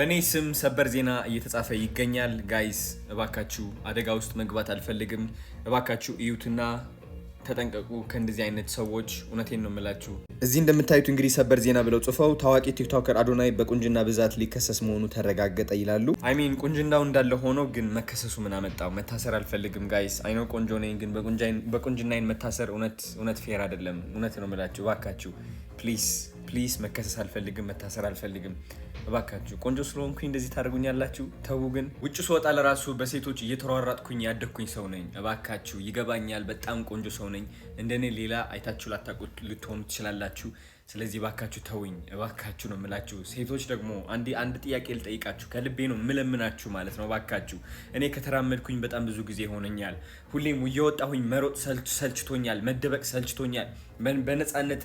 በኔ ስም ሰበር ዜና እየተጻፈ ይገኛል። ጋይስ እባካችሁ አደጋ ውስጥ መግባት አልፈልግም። እባካችሁ እዩትና ተጠንቀቁ ከእንደዚህ አይነት ሰዎች። እውነቴን ነው የምላችሁ። እዚህ እንደምታዩት እንግዲህ ሰበር ዜና ብለው ጽፈው ታዋቂ ቲክቶከር አዶናይ በቁንጅና ብዛት ሊከሰስ መሆኑ ተረጋገጠ ይላሉ። አይሚን ቁንጅናው እንዳለ ሆኖ ግን መከሰሱ ምን አመጣው? መታሰር አልፈልግም ጋይስ። አይኖ ቆንጆ ነኝ፣ ግን በቁንጅናዬን መታሰር እውነት ፌር አይደለም። እውነት ነው የምላችሁ። እባካችሁ ፕሊዝ መከሰስ አልፈልግም፣ መታሰር አልፈልግም። እባካችሁ ቆንጆ ስለሆንኩኝ እንደዚህ ታደርጉኛላችሁ? ተው። ግን ውጭ ስወጣ ለራሱ በሴቶች እየተሯሯጥኩኝ ያደግኩኝ ሰው ነኝ። እባካችሁ ይገባኛል፣ በጣም ቆንጆ ሰው ነኝ። እንደኔ ሌላ አይታችሁ ላታውቁት ልትሆኑ ትችላላችሁ። ስለዚህ እባካችሁ ተውኝ፣ እባካችሁ ነው የምላችሁ። ሴቶች ደግሞ አንድ ጥያቄ ልጠይቃችሁ፣ ከልቤ ነው የምለምናችሁ ማለት ነው። እባካችሁ እኔ ከተራመድኩኝ በጣም ብዙ ጊዜ ሆነኛል። ሁሌም እየወጣሁኝ መሮጥ ሰልችቶኛል፣ መደበቅ ሰልችቶኛል። በነፃነት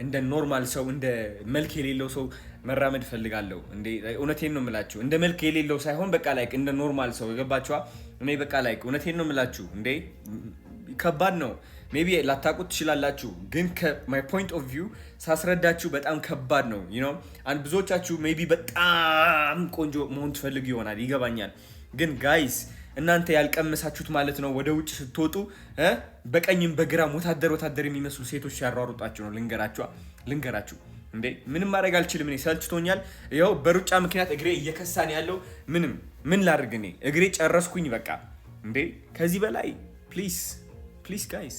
እንደ ኖርማል ሰው እንደ መልክ የሌለው ሰው መራመድ ፈልጋለሁ። እንዴ እውነቴን ነው የምላችሁ። እንደ መልክ የሌለው ሳይሆን በቃ ላይክ እንደ ኖርማል ሰው ገባችኋ? እኔ በቃ ላይክ እውነቴን ነው የምላችሁ። እንዴ ከባድ ነው። ሜቢ ላታውቁት ትችላላችሁ፣ ግን ከማይ ፖይንት ኦፍ ቪው ሳስረዳችሁ በጣም ከባድ ነው። ብዙዎቻችሁ ሜቢ በጣም ቆንጆ መሆን ትፈልጉ ይሆናል፣ ይገባኛል። ግን ጋይስ እናንተ ያልቀመሳችሁት ማለት ነው። ወደ ውጭ ስትወጡ በቀኝም በግራም ወታደር የሚመስሉ ሴቶች ሲያሯሩጣችሁ ነው። ልንገራችሁ እንዴ ምንም ማድረግ አልችልም። እኔ ሰልችቶኛል። ይኸው በሩጫ ምክንያት እግሬ እየከሳን ያለው ምን ላድርግ? እኔ እግሬ ጨረስኩኝ በቃ። እንዴ ከዚህ በላይ ፕሊዝ ጋይስ